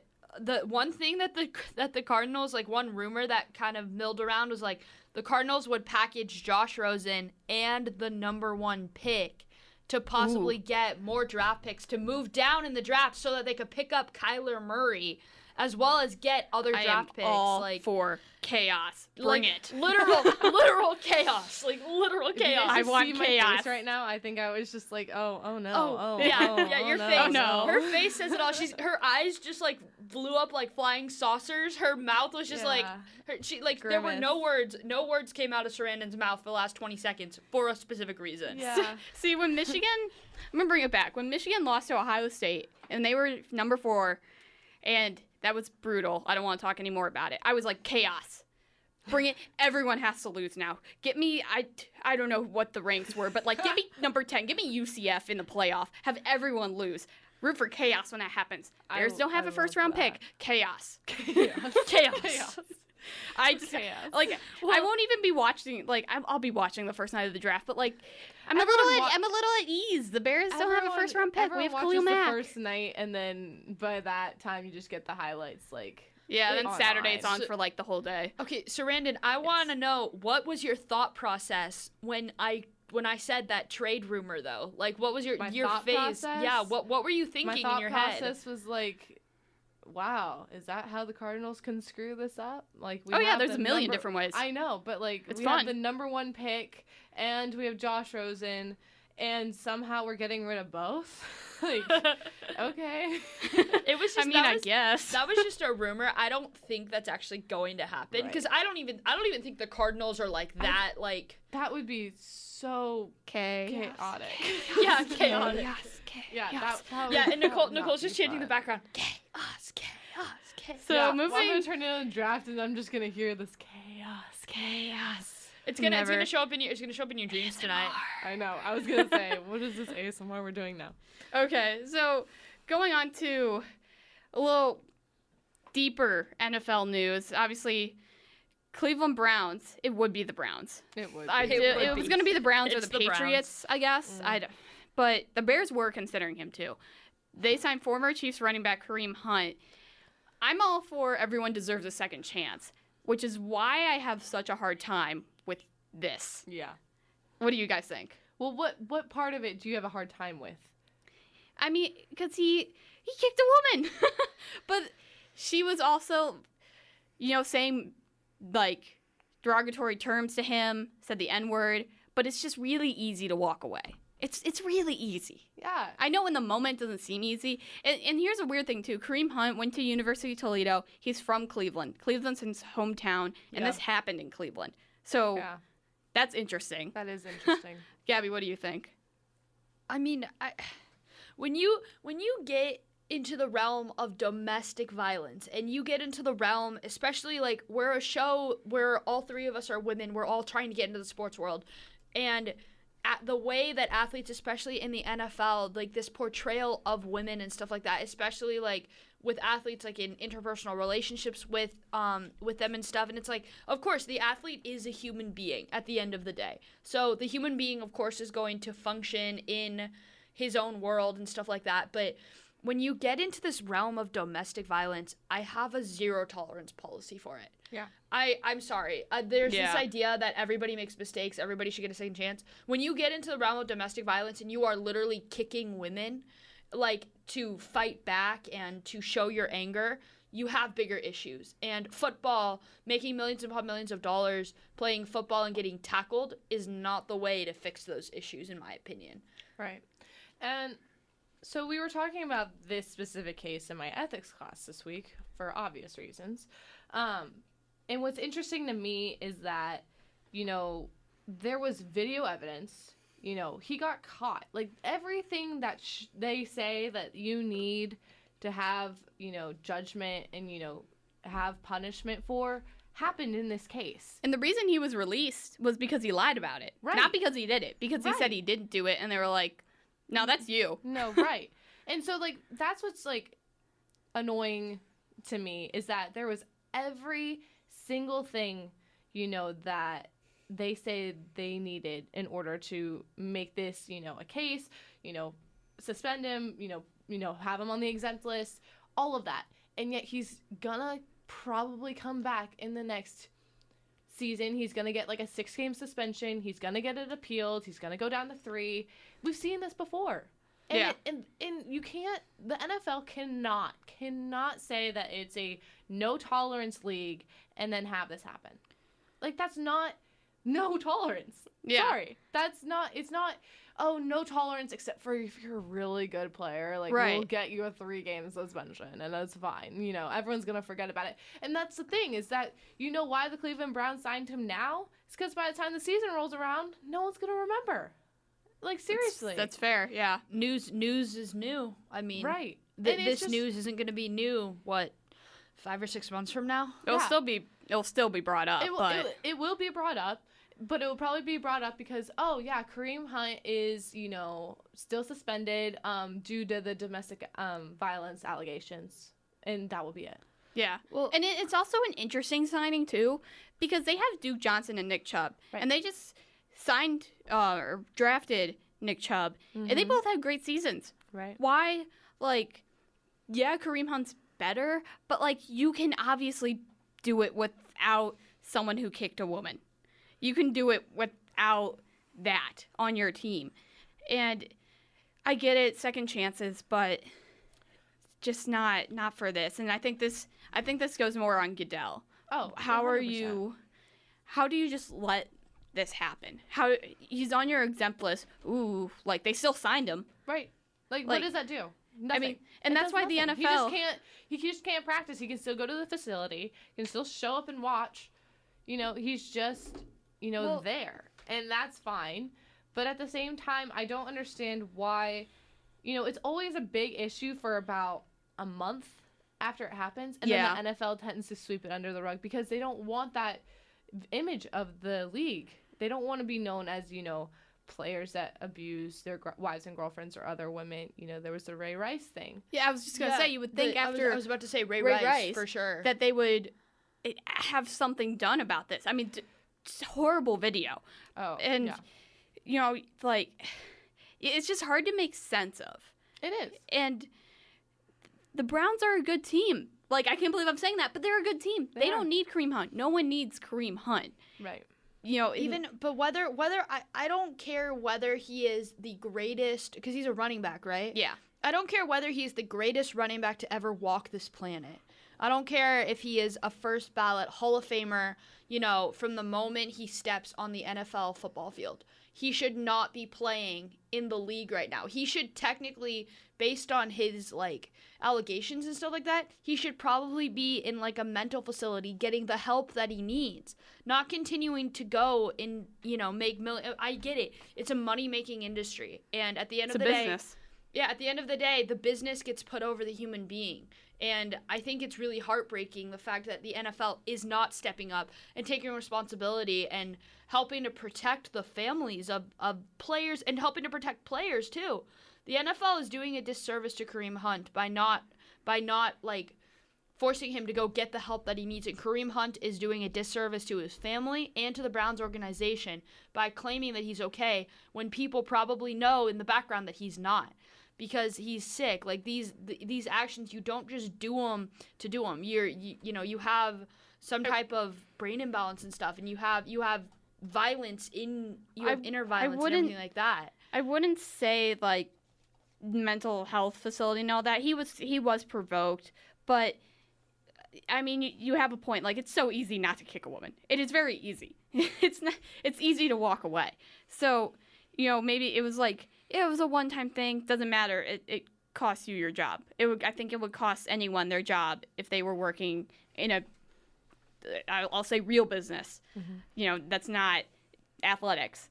one thing that the Cardinals, like one rumor that kind of milled around was like the Cardinals would package Josh Rosen and the number one pick to possibly get more draft picks to move down in the draft so that they could pick up Kyler Murray as well as get other I am draft picks. all like for chaos. Bring it. Literal chaos. Like literal chaos. I want see my chaos face right now. I think I was just like, oh no, yeah, your no, face. no. Her face says it all. Her eyes just like blew up like flying saucers. Her mouth was just like there were Grimace. no words came out of Sarandon's mouth for the last 20 seconds for a specific reason. Yeah. See, when Michigan, I'm gonna bring it back. When Michigan lost to Ohio State and they were number 4, and that was brutal. I don't want to talk anymore about it. I was like, chaos. Bring it. Everyone has to lose now. Get me, I don't know what the ranks were, but like, get me number 10. Get me UCF in the playoff. Have everyone lose. Root for chaos when that happens. Bears don't have a first-round pick. Chaos. Chaos. I just like I won't even be watching. Like I'll be watching the first night of the draft, but like I'm a little at ease. The Bears don't have a first round pick. We have Khalil Mack. The first night, and then by that time you just get the highlights. Like then Saturday it's on for like the whole day. Okay, Sarandon, I want to know, what was your thought process when I said that trade rumor though? Like, what was your thought face? Process? Yeah, what were you thinking in your head? My thought process was like, wow, is that how the Cardinals can screw this up? Like, there's a million different ways. I know, but like, it's we fun. have the number 1 pick, and we have Josh Rosen, and somehow we're getting rid of both. Like, okay. It was just, I guess that was just a rumor. I don't think that's actually going to happen, because I don't even think the Cardinals are like that. Like, that would be so chaotic. Yeah, chaotic. Yeah, and Nicole's just chanting in the background. Chaos. So moving. I'm gonna turn it on the draft, and I'm just gonna hear this chaos. It's gonna show up in your dreams tonight. I know. I was gonna say, what is this ASMR we're doing now? Okay, so going on to a little deeper NFL news. Obviously, Cleveland Browns. It would be the Browns. It would. It was going to be the Browns or It's the the Patriots, I guess. But the Bears were considering him too. They signed former Chiefs running back Kareem Hunt. I'm all for everyone deserves a second chance, which is why I have such a hard time with this. Yeah. What do you guys think? Well, what part of it do you have a hard time with? I mean, because he kicked a woman, but she was also, saying like derogatory terms to him, said the N-word, but it's just really easy to walk away. It's really easy. Yeah. I know in the moment it doesn't seem easy. And here's a weird thing, too. Kareem Hunt went to University of Toledo. He's from Cleveland. Cleveland's his hometown, and this happened in Cleveland. So that's interesting. That is interesting. Gabby, what do you think? I mean, when you get into the realm of domestic violence, and you get into the realm, especially like we're a show where all 3 of us are women, we're all trying to get into the sports world, and the way that athletes, especially in the NFL, like this portrayal of women and stuff like that, especially like with athletes like in interpersonal relationships with them and stuff, and it's like, of course, the athlete is a human being at the end of the day. So the human being, of course, is going to function in his own world and stuff like that. But when you get into this realm of domestic violence, I have a 0 tolerance policy for it. Yeah. I'm sorry. There's this idea that everybody makes mistakes, everybody should get a second chance. When you get into the realm of domestic violence and you are literally kicking women, like, to fight back and to show your anger, you have bigger issues. And football, making millions upon millions of dollars, playing football and getting tackled is not the way to fix those issues, in my opinion. Right. And so we were talking about this specific case in my ethics class this week for obvious reasons. And what's interesting to me is that, there was video evidence. He got caught. Like, everything that they say that you need to have, judgment and, have punishment for happened in this case. And the reason he was released was because he lied about it. Right. Not because he did it. Because he said he didn't do it, and they were like, no, that's you. No, right. And so, like, that's what's, like, annoying to me, is that there was every single thing, that they say they needed in order to make this, a case, suspend him, have him on the exempt list, all of that. And yet he's gonna probably come back in the next season. He's gonna get like a 6-game suspension. He's gonna get it appealed. He's gonna go down to 3. We've seen this before. And, and you can't, the NFL cannot say that it's a no tolerance league and then have this happen. Like, that's not no tolerance. Yeah. Sorry. It's not, oh, no tolerance except for if you're a really good player. Like, Right. we'll get you a 3-game suspension and that's fine. You know, everyone's going to forget about it. And that's the thing is that, you know why the Cleveland Browns signed him now? It's because by the time the season rolls around, no one's going to remember. Like, seriously. That's fair, yeah. News is new. I mean, Right. This news isn't going to be new, 5 or 6 months from now? It'll still be brought up. It will be brought up, but it will probably be brought up because, oh, yeah, Kareem Hunt is, you know, still suspended due to the domestic violence allegations, and that will be it. Yeah. Well, and it's also an interesting signing, too, because they have Duke Johnson and Nick Chubb, Right. and they just signed or drafted Nick Chubb, and they both had great seasons. Right. Why, like, yeah, Kareem Hunt's better, but, like, you can obviously do it without someone who kicked a woman. You can do it without that on your team. And I get it, second chances, but just not for this. And I think this goes more on Goodell. Oh, how 100%. How do you just let this happen? How he's on your exempt list. Ooh, like they still signed him. Right. Like what does that do? Nothing. I mean, and that's why the NFL he just can't practice. He can still go to the facility. He can still show up and watch. You know, he's just, you know, there. And that's fine. But at the same time, I don't understand why, you know, it's always a big issue for about a month after it happens. And then the NFL tends to sweep it under the rug because they don't want that image of the league. They don't want to be known as, you know, players that abuse their wives and girlfriends or other women. You know, there was the Ray Rice thing. Yeah, I was just going to say, you would think after I was about to say Ray Rice, for sure. That they would have something done about this. I mean, it's a horrible video. Oh, and, yeah. you know, like, it's just hard to make sense of. It is. And the Browns are a good team. Like, I can't believe I'm saying that, but they're a good team. They don't need Kareem Hunt. No one needs Kareem Hunt. Right. You know, But whether I don't care whether he is the greatest, because he's a running back, right? Yeah. I don't care whether he's the greatest running back to ever walk this planet. I don't care if he is a first ballot Hall of Famer, you know, from the moment he steps on the NFL football field. He should not be playing in the league right now. He should technically, based on his, like, allegations and stuff like that, he should probably be in, like, a mental facility getting the help that he needs. Not continuing to go and, you know, make millions. I get it. It's a money-making industry. And at the end of the day... business. Yeah, at the end of the day, the business gets put over the human being. And I think it's really heartbreaking the fact that the NFL is not stepping up and taking responsibility and helping to protect the families of players and helping to protect players too. The NFL is doing a disservice to Kareem Hunt by not like forcing him to go get the help that he needs. And Kareem Hunt is doing a disservice to his family and to the Browns organization by claiming that he's okay when people probably know in the background that he's not. Because he's sick. Like these actions, you don't just do them to do them. You have some type of brain imbalance and stuff, and you have violence inner violence and everything like that. I wouldn't say like mental health facility and all that. He was provoked, but I mean you have a point. Like it's so easy not to kick a woman. It is very easy. It's easy to walk away. So you know maybe it was like. It was a one-time thing. Doesn't matter. It costs you your job. I think it would cost anyone their job if they were working in I'll say real business. Mm-hmm. You know, that's not athletics.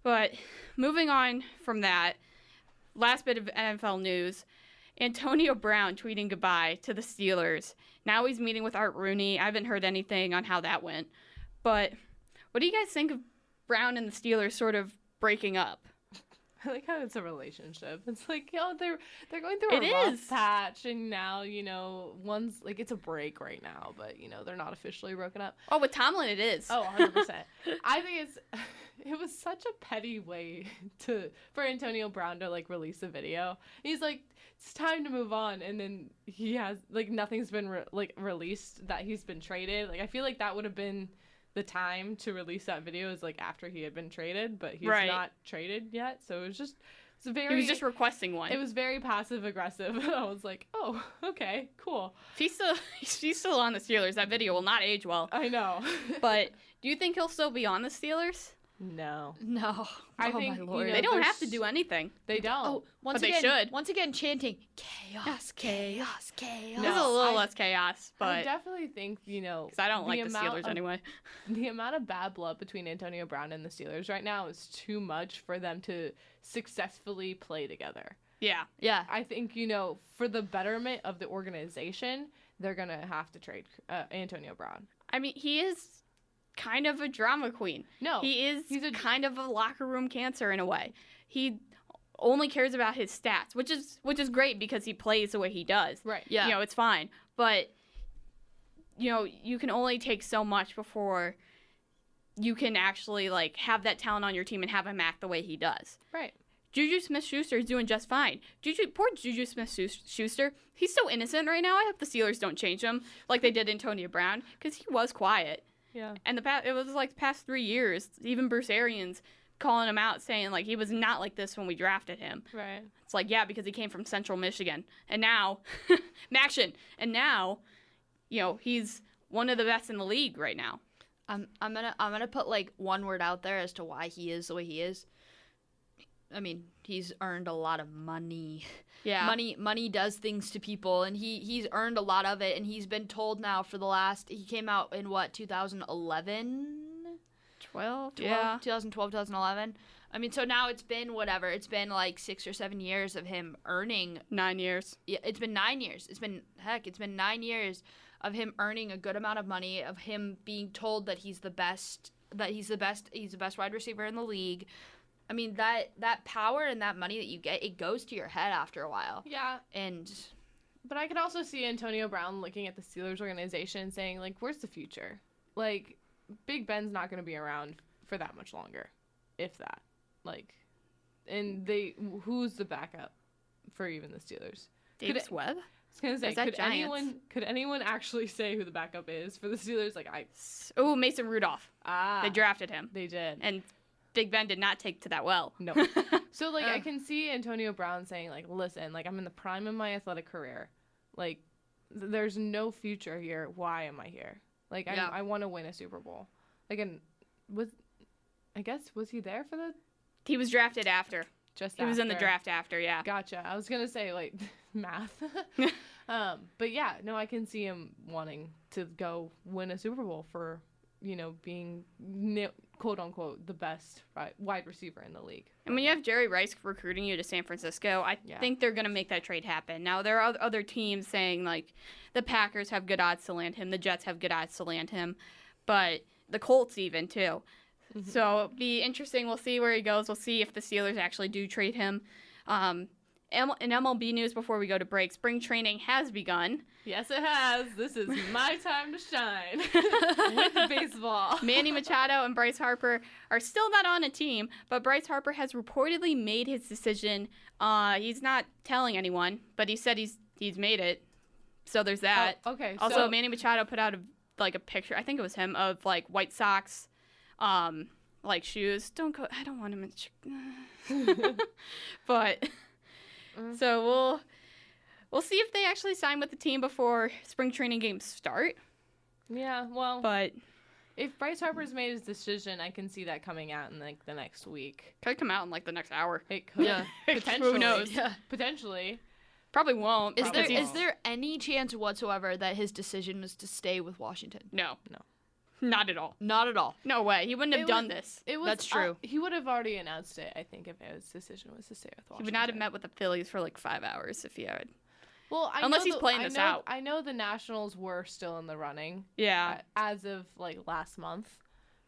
But moving on from that, last bit of NFL news. Antonio Brown tweeting goodbye to the Steelers. Now he's meeting with Art Rooney. I haven't heard anything on how that went. But what do you guys think of Brown and the Steelers sort of breaking up? I like how it's a relationship. It's like, you know, they're going through a rough patch, and now, you know, one's like it's a break right now, but you know they're not officially broken up. Oh, with Tomlin it is. Oh, 100%. I think it was such a petty way for Antonio Brown to like release a video. He's like, it's time to move on, and then he has like nothing's been released that he's been traded. Like I feel like that would have been the time to release that video is like after he had been traded, but he's not traded yet. So it was just very. He was just requesting one. It was very passive aggressive. I was like, oh, okay, cool. If he's still on the Steelers, that video will not age well. I know. But do you think he'll still be on the Steelers? No. I think, think, my Lord. They don't have to do anything. They don't. Oh, once But again, they should. Once again, chanting chaos, chaos, chaos. There's a little less chaos, I but definitely think, because I don't like the Steelers anyway. The amount of bad blood between Antonio Brown and the Steelers right now is too much for them to successfully play together. Yeah. I think, for the betterment of the organization, they're going to have to trade Antonio Brown. I mean, he is kind of a drama queen. No. He's kind of a locker room cancer in a way. He only cares about his stats, which is great because he plays the way he does. Right. Yeah. It's fine. But, you can only take so much before you can actually, have that talent on your team and have him act the way he does. Right. Juju Smith-Schuster is doing just fine. Poor Juju Smith-Schuster, he's so innocent right now. I hope the Steelers don't change him like they did Antonio Brown because he was quiet. Yeah. And it was the past 3 years, even Bruce Arians calling him out saying, he was not like this when we drafted him. Right. It's because he came from Central Michigan. And now, Maction. And now, he's one of the best in the league right now. I'm gonna put one word out there as to why he is the way he is. I mean, he's earned a lot of money. Yeah. Money does things to people, and he's earned a lot of it, and he's been told now for the last, he came out in 2011? 12? Yeah. 2012, 2011. I mean, so now it's been whatever. It's been 6 or 7 years of him earning. 9 years. Yeah, it's been 9 years. It's been 9 years of him earning a good amount of money, of him being told that he's the best wide receiver in the league. I mean, that power and that money that you get, it goes to your head after a while. Yeah. But I could also see Antonio Brown looking at the Steelers organization and saying, where's the future? Big Ben's not going to be around for that much longer, if that. And who's the backup for even the Steelers? Davis Webb? I was going to say, could anyone actually say who the backup is for the Steelers? Oh, Mason Rudolph. They drafted him. They did. And Big Ben did not take to that well. No. So, I can see Antonio Brown saying, listen, I'm in the prime of my athletic career. There's no future here. Why am I here? I want to win a Super Bowl. Was he there for the... He was drafted after. Just He was in the draft after, yeah. Gotcha. I was going to say, math. But, yeah, no, I can see him wanting to go win a Super Bowl for, being, quote-unquote, the best wide receiver in the league. And when you have Jerry Rice recruiting you to San Francisco, I think they're going to make that trade happen. Now, there are other teams saying, the Packers have good odds to land him. The Jets have good odds to land him. But the Colts even, too. Mm-hmm. So it'll be interesting. We'll see where he goes. We'll see if the Steelers actually do trade him. In MLB news before we go to break, spring training has begun. Yes, it has. This is my time to shine with baseball. Manny Machado and Bryce Harper are still not on a team, but Bryce Harper has reportedly made his decision. He's not telling anyone, but he said he's made it. So there's that. Oh, okay. Also, Manny Machado put out a picture. I think it was him of White Sox, shoes. I don't want him in. But. So we'll see if they actually sign with the team before spring training games start. Yeah, well, but if Bryce Harper's made his decision, I can see that coming out in the next week. Could come out in the next hour. It could. Yeah. Potentially. Who knows? Yeah. Potentially. Probably won't. Is there any chance whatsoever that his decision was to stay with Washington? No. Not at all. Not at all. No way. He wouldn't have done this. That's true. He would have already announced it, I think, if his decision was to stay with Washington. He would not have met with the Phillies for 5 hours if he had. Well, unless he's playing this out. I know the Nationals were still in the running. Yeah. As of last month.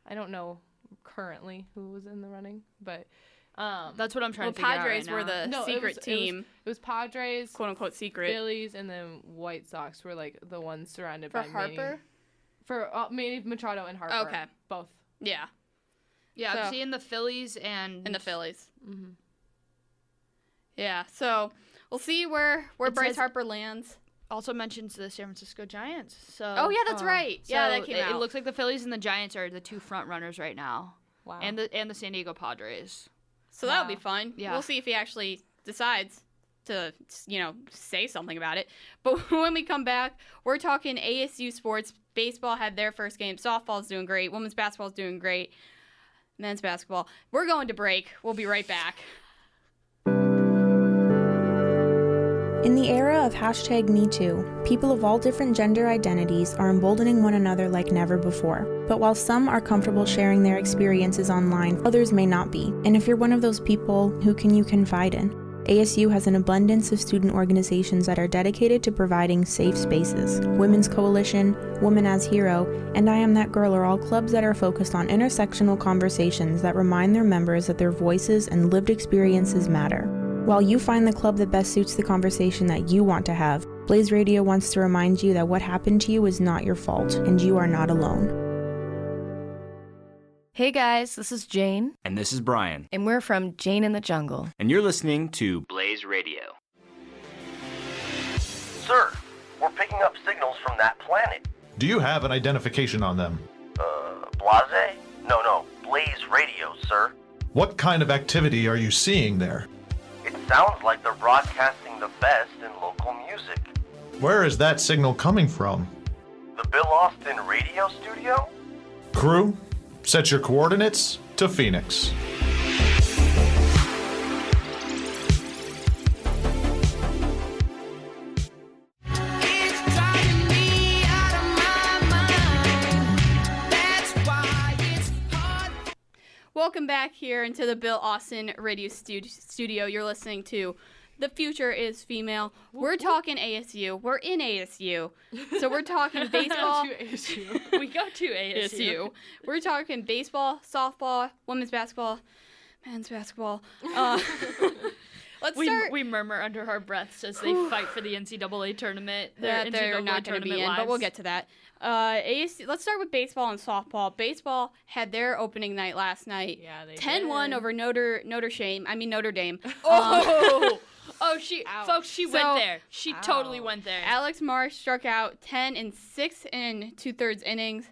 I don't know currently who was in the running, but that's what I'm trying to figure Padres out right were the secret team. It was Padres, quote unquote secret. Phillies, and then White Sox were the ones surrounded by Harper. For Manny Machado and Harper. Okay. Both. Yeah. Yeah, I'm seeing the Phillies and the Phillies. Mm-hmm. Yeah. So we'll see where Bryce Harper lands. Also mentions the San Francisco Giants. So. Oh yeah, that's right. So yeah, that came out. It looks like the Phillies and the Giants are the two front runners right now. Wow. And the San Diego Padres. So that'll be fun. Yeah. We'll see if he actually decides to, say something about it. But when we come back, we're talking ASU sports. Baseball had their first game. Softball's doing great. Women's basketball's doing great. Men's basketball. We're going to break. We'll be right back. In the era of #MeToo, people of all different gender identities are emboldening one another like never before. But while some are comfortable sharing their experiences online, others may not be. And if you're one of those people, who can you confide in? ASU has an abundance of student organizations that are dedicated to providing safe spaces. Women's Coalition, Woman as Hero, and I Am That Girl are all clubs that are focused on intersectional conversations that remind their members that their voices and lived experiences matter. While you find the club that best suits the conversation that you want to have, Blaze Radio wants to remind you that what happened to you is not your fault, and you are not alone. Hey guys, this is Jane. And this is Brian. And we're from Jane in the Jungle. And you're listening to Blaze Radio. Sir, we're picking up signals from that planet. Do you have an identification on them? Blase? No, Blaze Radio, sir. What kind of activity are you seeing there? It sounds like they're broadcasting the best in local music. Where is that signal coming from? The Bill Austin radio studio? Crew, set your coordinates to Phoenix. Welcome back here into the Bill Austin radio studio. You're listening to The Future is Female. We're talking ASU. We're in ASU. So we're talking baseball. We go to ASU. We're talking baseball, softball, women's basketball, men's basketball. Let's start. We murmur under our breaths as they fight for the NCAA tournament. That they're not going to be in, but we'll get to that. ASU, let's start with baseball and softball. Baseball had their opening night last night. Yeah, they 10-1 did. over Notre Dame. Folks, she went there. She totally went there. Alex Marsh struck out 10 in 6 and 2/3 innings.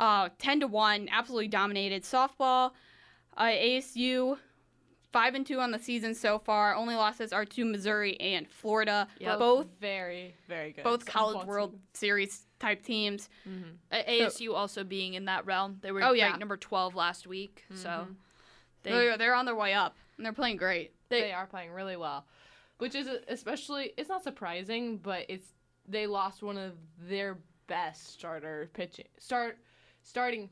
10-1, absolutely dominated. Softball, ASU 5-2 on the season so far. Only losses are to Missouri and Florida. Yep. Both very, very good. Both College World Series type teams. ASU also being in that realm. They were ranked number 12 last week. So they're on their way up, and they're playing great. They are playing really well, which is especially, it's not surprising, but they lost one of their best starting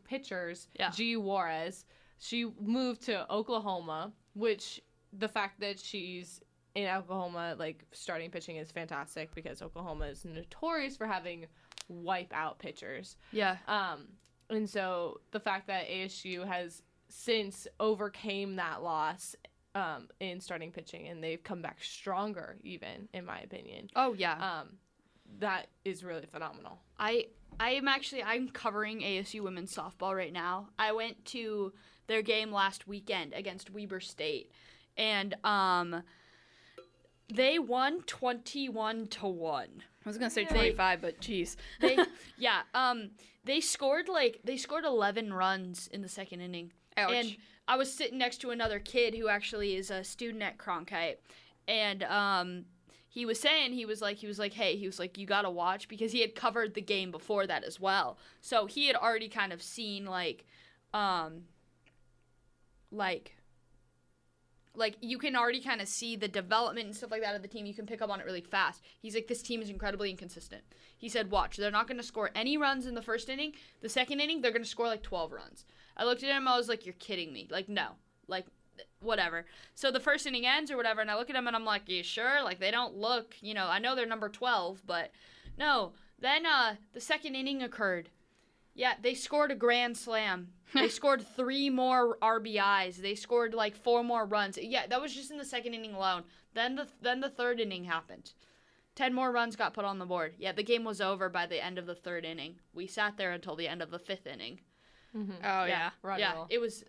pitchers, G. Juarez. She moved to Oklahoma, which the fact that she's in Oklahoma, like, starting pitching is fantastic because Oklahoma is notorious for having wipeout pitchers. Yeah. And so the fact that ASU has since overcame that loss in starting pitching, and they've come back stronger, even, in my opinion. Oh, yeah. That is really phenomenal. I'm covering ASU women's softball right now. I went to their game last weekend against Weber State, and they won 21-1. I was gonna say 25, but geez. They scored 11 runs in the second inning. Ouch. And I was sitting next to another kid who actually is a student at Cronkite, and he was saying, he was like, you gotta watch, because he had covered the game before that as well. So he had already kind of seen like you can already kind of see the development and stuff like that of the team. You can pick up on it really fast. He's like, this team is incredibly inconsistent. He said, watch, they're not going to score any runs in the first inning. The second inning, they're going to score like 12 runs. I looked at him, I was like, you're kidding me. Like, no. Like, whatever. So the first inning ends or whatever, and I look at him and I'm like, you sure? Like, they don't look, I know they're number 12, but no. Then the second inning occurred. Yeah, they scored a grand slam. They scored 3 more RBIs. They scored like 4 more runs. Yeah, that was just in the second inning alone. Then the third inning happened. 10 more runs got put on the board. Yeah, the game was over by the end of the third inning. We sat there until the end of the 5th inning. Mm-hmm. Oh yeah. It was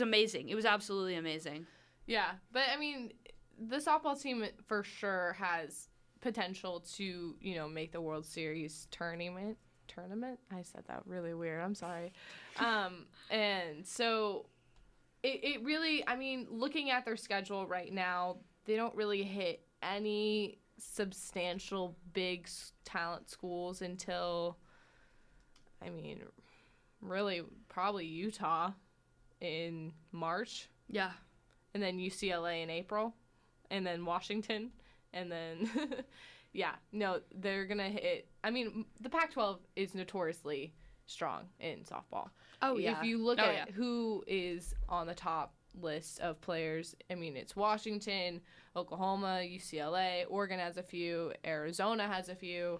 amazing. It was absolutely amazing. Yeah, but I mean, the softball team for sure has potential to, make the World Series tournament. I said that really weird. I'm sorry. And so it really, I mean, looking at their schedule right now, they don't really hit any substantial big talent schools until, I mean, really probably Utah in March. Yeah. And then UCLA in April. And then Washington. And then, yeah, no, they're going to hit. I mean, the Pac-12 is notoriously strong in softball. Oh, yeah. If you look at who is on the top list of players, I mean, it's Washington, Oklahoma, UCLA, Oregon has a few, Arizona has a few.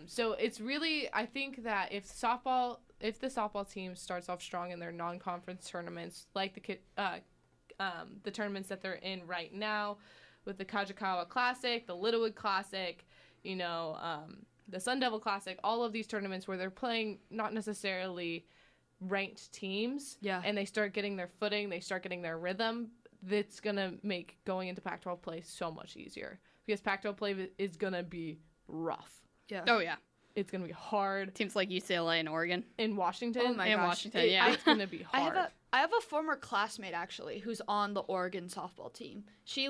So it's really, I think that if the softball team starts off strong in their non-conference tournaments, like the tournaments that they're in right now, with the Kajikawa Classic, the Littlewood Classic, the Sun Devil Classic, all of these tournaments where they're playing not necessarily ranked teams, and they start getting their footing, they start getting their rhythm, that's going to make going into Pac-12 play so much easier. Because Pac-12 play is going to be rough. Yeah. Oh, yeah. It's going to be hard. Teams like UCLA and Oregon. In Washington. Oh, my gosh. Washington, It's going to be hard. I have a former classmate, actually, who's on the Oregon softball team. She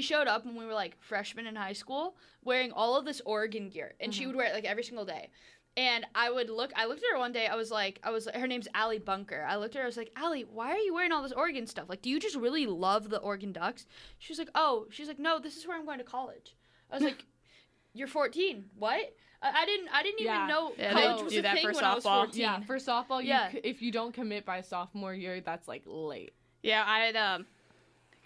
showed up when we were, freshmen in high school wearing all of this Oregon gear. And she would wear it, every single day. And I looked at her one day, her name's Allie Bunker. I looked at her, I was like, Allie, why are you wearing all this Oregon stuff? Do you just really love the Oregon Ducks? She was like, no, this is where I'm going to college. I was like, you're 14. What? I didn't even know college was a thing when I was 14. Yeah, for softball, if you don't commit by sophomore year, that's late. Yeah, I had a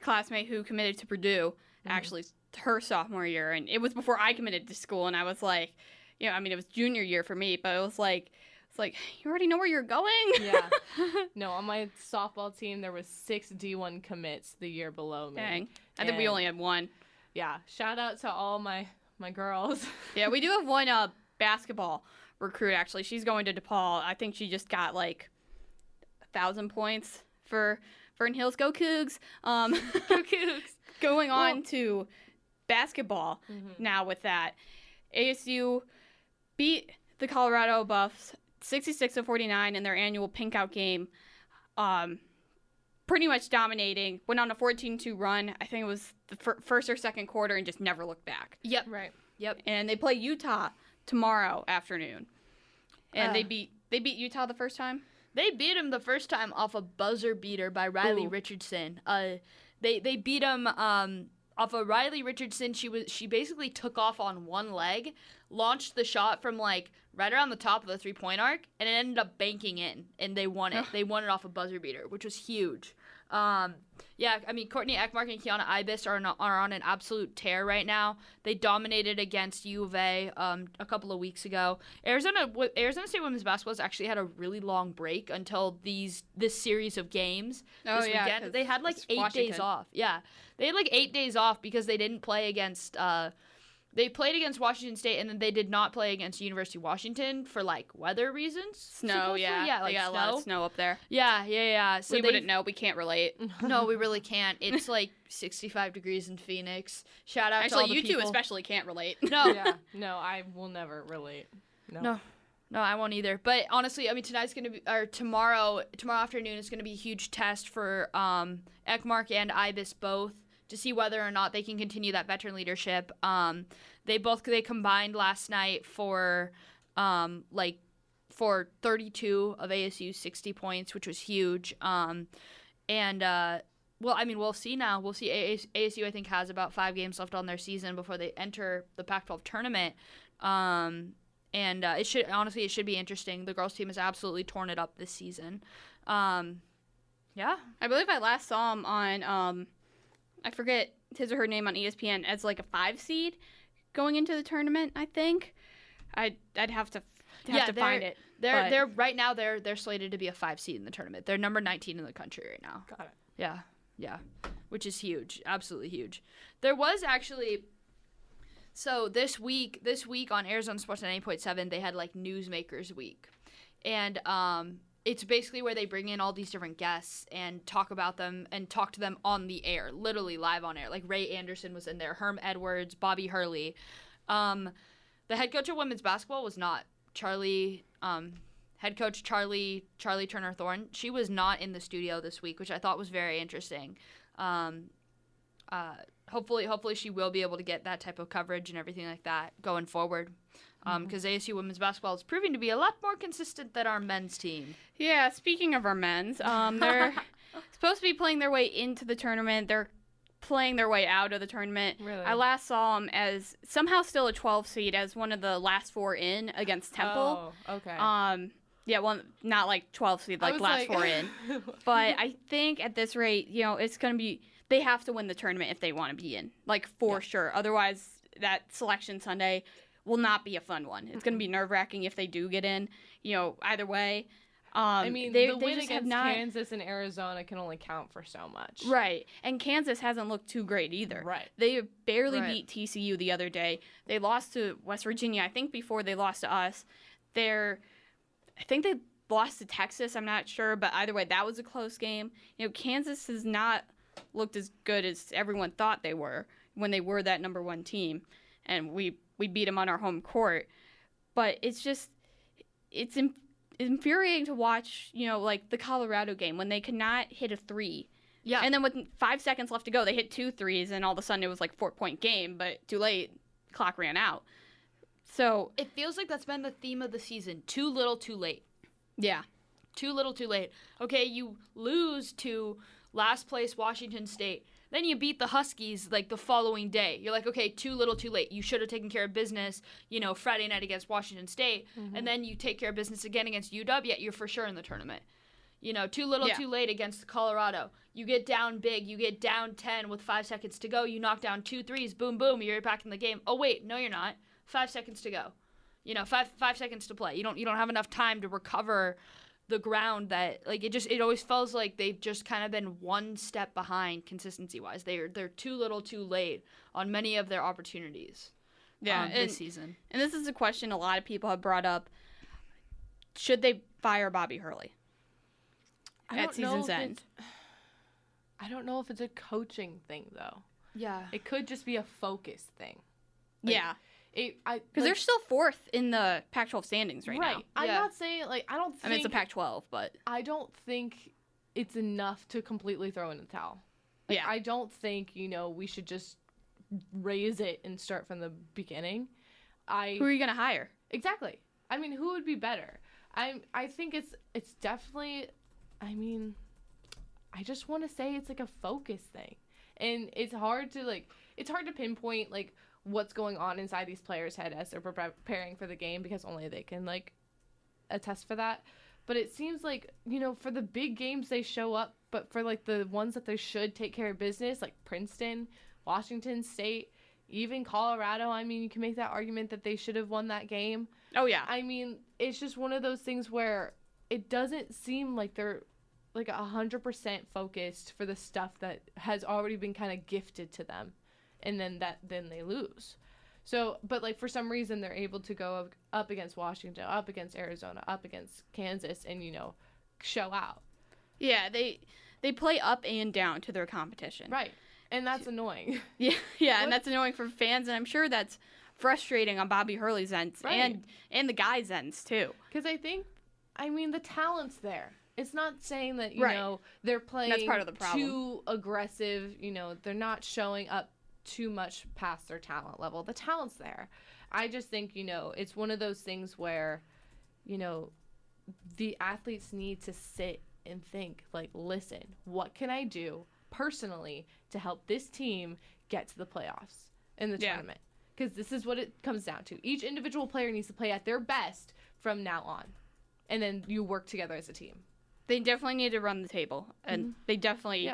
classmate who committed to Purdue, actually, her sophomore year, and it was before I committed to school, and I was like, it was junior year for me, but it was like, you already know where you're going? Yeah. No, on my softball team, there was 6 D1 commits the year below me. Dang. I think we only had 1. Yeah. Shout out to all my girls. Yeah, we do have one basketball recruit, actually. She's going to DePaul. I think she just got 1,000 points for Fern Hills. Go Cougs. Go Cougs. Going on to basketball now with that. ASU beat the Colorado Buffs 66-49 in their annual Pink Out game. Pretty much dominating. Went on a 14-2 run. I think it was the first or second quarter and just never looked back. Yep. Right. Yep. And they play Utah tomorrow afternoon. And they beat Utah the first time? They beat him the first time off a buzzer beater by Riley Richardson. They beat him off of Riley Richardson. She basically took off on one leg, launched the shot from right around the top of the 3-point arc, and it ended up banking in, and they won it. They won it off a buzzer beater, which was huge. Courtney Ekmark and Kiana Ibis are on an absolute tear right now. They dominated against U of A a couple of weeks ago. Arizona State women's basketball has actually had a really long break until this series of games this weekend. They had 8 days off. Yeah, they had 8 days off because they didn't play against. They played against Washington State, and then they did not play against University of Washington for weather reasons. Snow, yeah, they got a lot of snow up there. Yeah. So we wouldn't know. We can't relate. No, we really can't. It's 65 degrees in Phoenix. Shout out to all the people. Actually, you two especially can't relate. No. Yeah. No, I will never relate. No, I won't either. But honestly, tonight's gonna be, or tomorrow afternoon is gonna be a huge test for Ekmark and Ibis both, to see whether or not they can continue that veteran leadership. They combined last night for 32 of ASU's 60 points, which was huge. We'll see now. We'll see. ASU, I think, has about 5 games left on their season before they enter the Pac-12 tournament. It should be interesting. The girls team has absolutely torn it up this season. Yeah. I believe I last saw him on I forget his or her name on ESPN as a 5 seed going into the tournament. I think I'd have to find it. They're right now they're slated to be a 5 seed in the tournament. They're number 19 in the country right now. Got it. Yeah, which is huge, absolutely huge. There was actually this week on Arizona Sports 98.7 they had Newsmakers Week, and it's basically where they bring in all these different guests and talk about them and talk to them on the air, literally live on air. Ray Anderson was in there, Herm Edwards, Bobby Hurley. The head coach of women's basketball was not. Charlie head coach Charlie Turner Thorne. She was not in the studio this week, which I thought was very interesting. Hopefully she will be able to get that type of coverage and everything like that going forward. Because ASU women's basketball is proving to be a lot more consistent than our men's team. Yeah, speaking of our men's, they're supposed to be playing their way into the tournament. They're playing their way out of the tournament. Really? I last saw them as somehow still a 12 seed as one of the last 4 in against Temple. Oh, okay. Yeah, well, not like 12 seed, like last 4 in. But I think at this rate, it's going to be, they have to win the tournament if they want to be in, like for sure. Otherwise, that selection Sunday will not be a fun one. It's going to be nerve-wracking if they do get in, either way. The win against Kansas and Arizona can only count for so much. Right. And Kansas hasn't looked too great either. Right. They barely beat TCU the other day. They lost to West Virginia, I think, before they lost to us. I think they lost to Texas, I'm not sure, but either way, that was a close game. Kansas has not looked as good as everyone thought they were when they were that number 1 team, and we beat them on our home court. But it's infuriating to watch, like the Colorado game when they could not hit a 3. Yeah. And then with 5 seconds left to go, they hit 2 threes, and all of a sudden it was like 4-point game, but too late, clock ran out. So it feels like that's been the theme of the season. Too little, too late. Yeah. Too little, too late. Okay, you lose to last place Washington State. Then you beat the Huskies like the following day. You're like, okay, too little, too late. You should have taken care of business, Friday night against Washington State. Mm-hmm. And then you take care of business again against UW, yet you're for sure in the tournament. Too little, too late against Colorado. You get down big. You get down 10 with 5 seconds to go. You knock down 2 threes. Boom, boom. You're back in the game. Oh, wait. No, you're not. 5 seconds to go. 5 seconds to play. You don't have enough time to recover the ground that it always feels like they've just kind of been one step behind consistency wise. They're too little, too late on many of their opportunities. This season. And this is a question a lot of people have brought up. Should they fire Bobby Hurley at season's end? I don't know if it's a coaching thing though. Yeah. It could just be a focus thing. Yeah. Because they're still 4th in the Pac-12 standings now. Right. I'm not saying, I don't think... I mean, it's a Pac-12, but... I don't think it's enough to completely throw in the towel. Yeah. I don't think, we should just raise it and start from the beginning. Who are you going to hire? Exactly. I mean, who would be better? I think it's definitely... I just want to say it's like a focus thing. And it's hard to pinpoint, what's going on inside these players' head as they're preparing for the game, because only they can attest for that. But it seems like, for the big games they show up, but for the ones that they should take care of business, like Princeton, Washington State, even Colorado, you can make that argument that they should have won that game. Oh yeah. It's just one of those things where it doesn't seem like they're 100% focused for the stuff that has already been kind of gifted to them. And then they lose. So, but for some reason they're able to go up against Washington, up against Arizona, up against Kansas, and show out. Yeah, they play up and down to their competition. Right, and that's annoying. Yeah, and that's annoying for fans, and I'm sure that's frustrating on Bobby Hurley's ends and the guys' ends too. Because I think, the talent's there. It's not saying that they're playing that's part of the problem. Too aggressive. They're not showing up too much past their talent level. The talent's there. I just think, it's one of those things where, the athletes need to sit and think, listen, what can I do personally to help this team get to the playoffs in the tournament? Because this is what it comes down to. Each individual player needs to play at their best from now on. And then you work together as a team. They definitely need to run the table. And they definitely...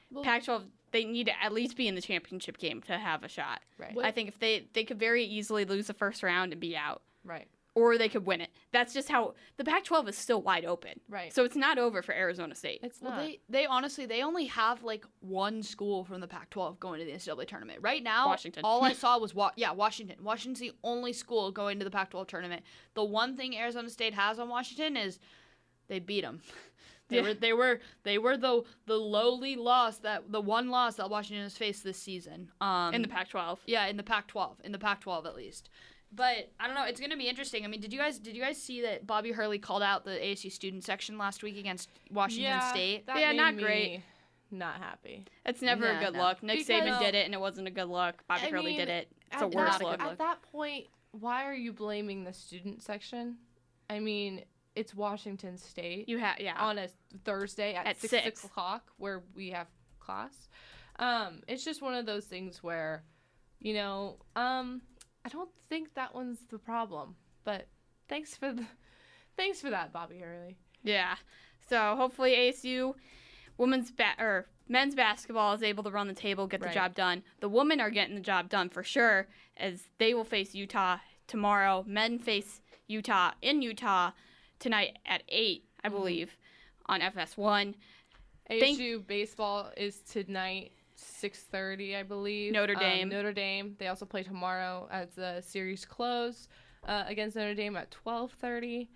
Well, Pac-12, they need to at least be in the championship game to have a shot. Right. I think if they could very easily lose the first round and be out. Right. Or they could win it. That's just how the Pac-12 is still wide open. Right. So it's not over for Arizona State. It's not. They honestly, they only have one school from the Pac-12 going to the NCAA tournament. Right now, Washington. All I saw was Washington. Washington's the only school going to the Pac-12 tournament. The one thing Arizona State has on Washington is they beat them. They were the lowly loss, the one loss that Washington has faced this season. In the Pac-12. Yeah, in the Pac-12 at least. But I don't know. It's going to be interesting. I mean, did you guys see that Bobby Hurley called out the ASU student section last week against Washington State? That yeah, made not me great. Not happy. It's never a good look. Nick Saban did it, and it wasn't a good look. Bobby Hurley did it. It's a worse look. At that point, why are you blaming the student section? I mean, it's Washington State. On a Thursday at 6 o'clock where we have class. It's just one of those things where, I don't think that one's the problem. But thanks for that, Bobby Hurley. Yeah. So hopefully ASU men's basketball is able to run the table, get the job done. The women are getting the job done for sure, as they will face Utah tomorrow. Men face Utah in Utah tonight at 8, I believe, on FS1. ASU baseball is tonight, 6:30, I believe. Notre Dame. Notre Dame. They also play tomorrow as the series close against Notre Dame at 12:30.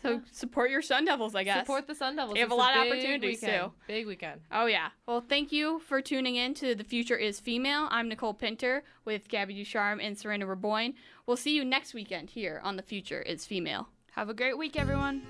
So support your Sun Devils, I guess. Support the Sun Devils. They have a lot of opportunities weekend. too. Big weekend. Oh yeah. Well, thank you for tuning in to The Future is Female. I'm Nicole Pinter with Gabby Ducharme and Sarandon Raboin. We'll see you next weekend here on The Future is Female. Have a great week, everyone.